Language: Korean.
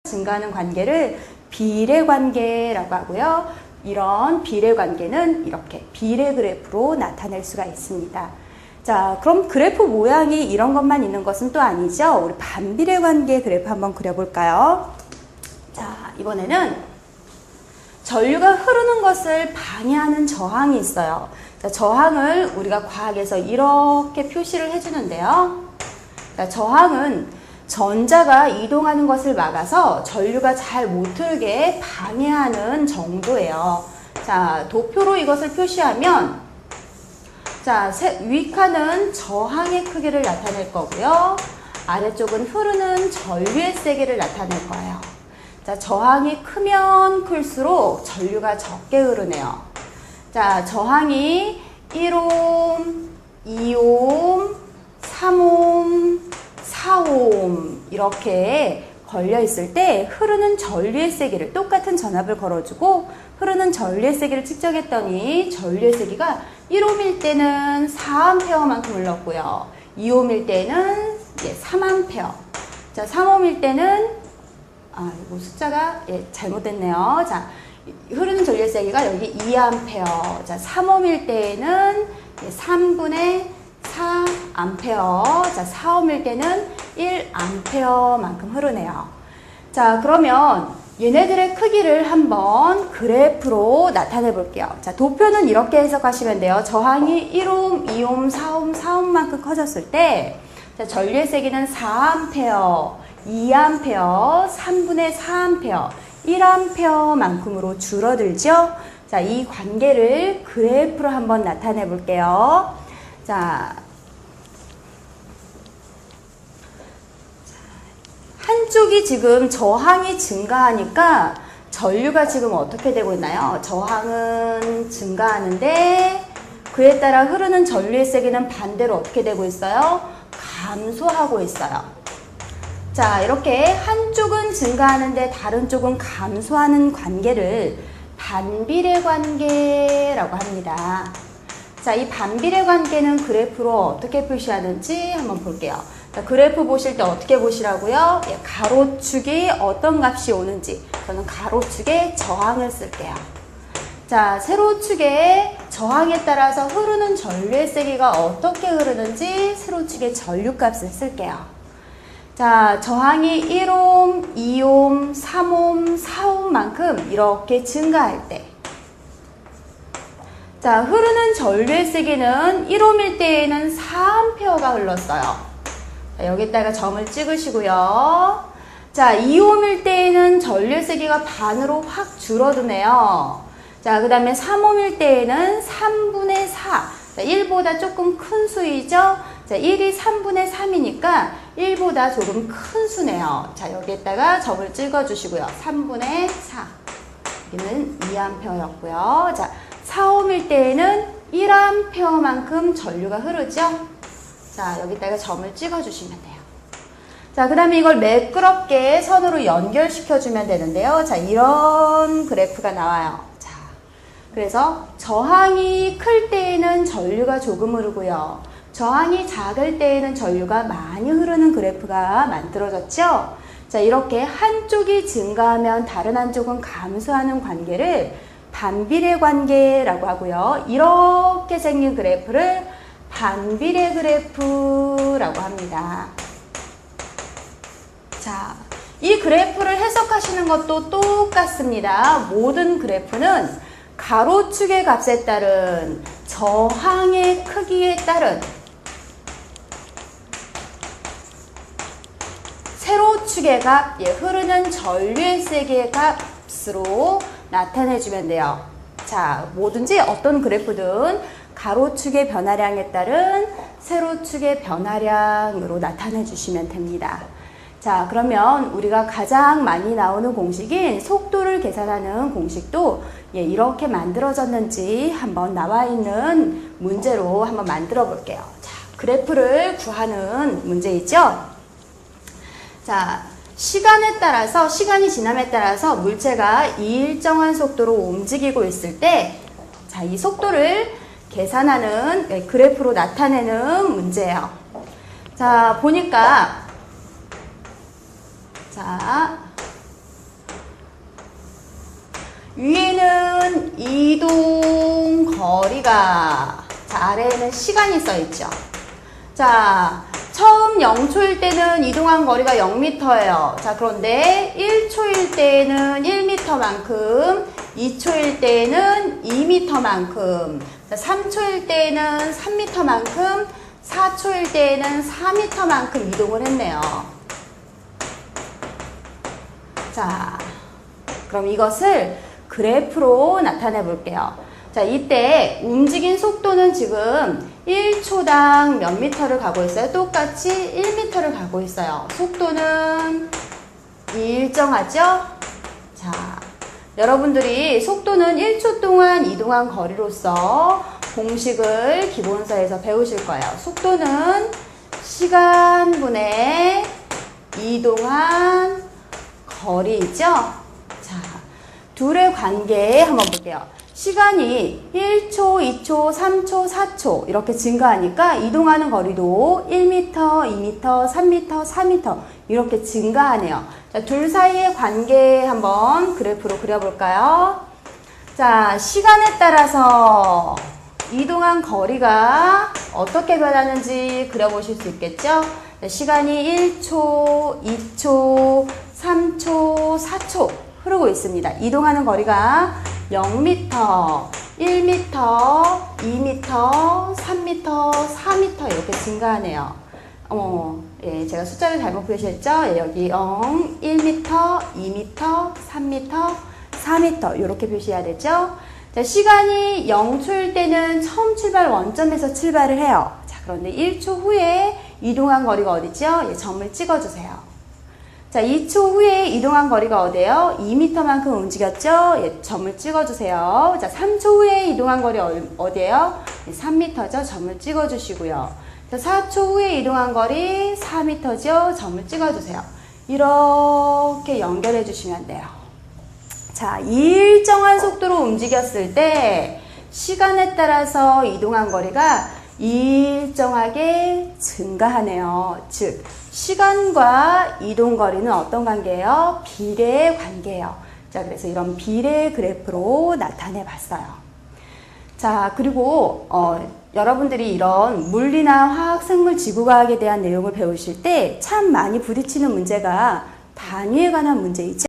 증가하는 관계를 비례관계라고 하고요. 이런 비례관계는 이렇게 비례 그래프로 나타낼 수가 있습니다. 자, 그럼 그래프 모양이 이런 것만 있는 것은 또 아니죠. 우리 반비례관계 그래프 한번 그려볼까요? 자, 이번에는 전류가 흐르는 것을 방해하는 저항이 있어요. 자, 저항을 우리가 과학에서 이렇게 표시를 해주는데요. 자, 저항은 전자가 이동하는 것을 막아서 전류가 잘 못 흐르게 방해하는 정도예요. 자, 도표로 이것을 표시하면 자, 위 칸은 저항의 크기를 나타낼 거고요. 아래쪽은 흐르는 전류의 세기를 나타낼 거예요. 자, 저항이 크면 클수록 전류가 적게 흐르네요. 자, 저항이 1옴, 2옴, 3옴, 4옴 이렇게 걸려 있을 때 흐르는 전류의 세기를 똑같은 전압을 걸어주고 흐르는 전류의 세기를 측정했더니 전류의 세기가 1옴일 때는 4A만큼 흘렀고요. 2옴일 때는 3A. 자, 3옴일 때는 이거 숫자가 잘못됐네요. 자, 흐르는 전류의 세기가 여기 2A. 자, 3옴일 때는 3분의 4A. 자, 4옴일 때는 1A만큼 흐르네요. 자, 그러면 얘네들의 크기를 한번 그래프로 나타내 볼게요. 자, 도표는 이렇게 해석하시면 돼요. 저항이 1옴, 2옴, 4옴, 4옴만큼 커졌을 때 자, 전류의 세기는 4A, 2A, 3분의 4A, 1A만큼으로 줄어들죠. 자, 이 관계를 그래프로 한번 나타내 볼게요. 자, 한쪽이 지금 저항이 증가하니까 전류가 지금 어떻게 되고 있나요? 저항은 증가하는데 그에 따라 흐르는 전류의 세기는 반대로 어떻게 되고 있어요? 감소하고 있어요. 자, 이렇게 한쪽은 증가하는데 다른 쪽은 감소하는 관계를 반비례 관계라고 합니다. 자, 이 반비례 관계는 그래프로 어떻게 표시하는지 한번 볼게요. 자, 그래프 보실 때 어떻게 보시라고요? 가로축이 어떤 값이 오는지 저는 가로축에 저항을 쓸게요. 자, 세로축의 저항에 따라서 흐르는 전류의 세기가 어떻게 흐르는지 세로축의 전류값을 쓸게요. 자, 저항이 1옴, 2옴, 3옴, 4옴만큼 이렇게 증가할 때 자, 흐르는 전류의 세기는 1옴일 때에는 4A가 흘렀어요. 자, 여기다가 점을 찍으시고요. 자, 2옴일 때에는 전류의 세기가 반으로 확 줄어드네요. 자, 그 다음에 3옴일 때에는 3분의 4. 자, 1보다 조금 큰 수이죠? 자, 1이 3분의 3이니까 1보다 조금 큰 수네요. 자, 여기에다가 점을 찍어주시고요. 3분의 4. 여기는 2A였고요. 자, 4옴일 때에는 1A만큼 전류가 흐르죠? 자, 여기다가 점을 찍어주시면 돼요. 자, 그 다음에 이걸 매끄럽게 선으로 연결시켜주면 되는데요. 자, 이런 그래프가 나와요. 자, 그래서 저항이 클 때에는 전류가 조금 흐르고요. 저항이 작을 때에는 전류가 많이 흐르는 그래프가 만들어졌죠? 자, 이렇게 한쪽이 증가하면 다른 한쪽은 감소하는 관계를 반비례 관계라고 하고요. 이렇게 생긴 그래프를 반비례 그래프라고 합니다. 자, 이 그래프를 해석하시는 것도 똑같습니다. 모든 그래프는 가로축의 값에 따른 저항의 크기에 따른 세로축의 값, 흐르는 전류의 세기의 값으로 나타내주면 돼요. 자, 뭐든지 어떤 그래프든 가로축의 변화량에 따른 세로축의 변화량으로 나타내 주시면 됩니다. 자, 그러면 우리가 가장 많이 나오는 공식인 속도를 계산하는 공식도 이렇게 만들어졌는지 한번 나와 있는 문제로 한번 만들어 볼게요. 자, 그래프를 구하는 문제이죠. 자, 시간이 지남에 따라서 물체가 일정한 속도로 움직이고 있을 때, 자, 이 속도를 계산하는 그래프로 나타내는 문제예요. 자, 보니까, 자, 위에는 이동 거리가, 자, 아래에는 시간이 써 있죠. 자, 처음 0초일 때는 이동한 거리가 0m예요. 자, 그런데 1초일 때는 1m만큼, 2초일 때는 2m만큼, 3초일 때는 3m만큼, 4초일 때는 4m만큼 이동을 했네요. 자, 그럼 이것을 그래프로 나타내 볼게요. 자, 이때 움직인 속도는 지금 1초당 몇 미터를 가고 있어요? 똑같이 1m를 가고 있어요. 속도는 일정하죠? 자, 여러분들이 속도는 1초 동안 이동한 거리로서 공식을 기본서에서 배우실 거예요. 속도는 시간분의 이동한 거리죠? 자, 둘의 관계 한번 볼게요. 시간이 1초, 2초, 3초, 4초 이렇게 증가하니까 이동하는 거리도 1m, 2m, 3m, 4m 이렇게 증가하네요. 자, 둘 사이의 관계 한번 그래프로 그려볼까요? 자, 시간에 따라서 이동한 거리가 어떻게 변하는지 그려보실 수 있겠죠? 자, 시간이 1초, 2초, 3초, 4초 흐르고 있습니다. 이동하는 거리가 0m, 1m, 2m, 3m, 4m 이렇게 증가하네요. 예, 제가 숫자를 잘못 표시했죠? 예, 여기 0, 1m, 2m, 3m, 4m 이렇게 표시해야 되죠? 자, 시간이 0초일 때는 처음 출발 원점에서 출발을 해요. 자, 그런데 1초 후에 이동한 거리가 어디죠? 예, 점을 찍어주세요. 자, 2초 후에 이동한 거리가 어디예요? 2m만큼 움직였죠? 예, 점을 찍어주세요. 자, 3초 후에 이동한 거리 어디예요? 예, 3m죠? 점을 찍어주시고요. 자, 4초 후에 이동한 거리 4m죠? 점을 찍어주세요. 이렇게 연결해 주시면 돼요. 자, 일정한 속도로 움직였을 때 시간에 따라서 이동한 거리가 일정하게 증가하네요. 즉, 시간과 이동 거리는 어떤 관계예요? 비례 관계예요. 자, 그래서 이런 비례 그래프로 나타내 봤어요. 자, 그리고 여러분들이 이런 물리나 화학, 생물, 지구과학에 대한 내용을 배우실 때 참 많이 부딪히는 문제가 단위에 관한 문제이죠.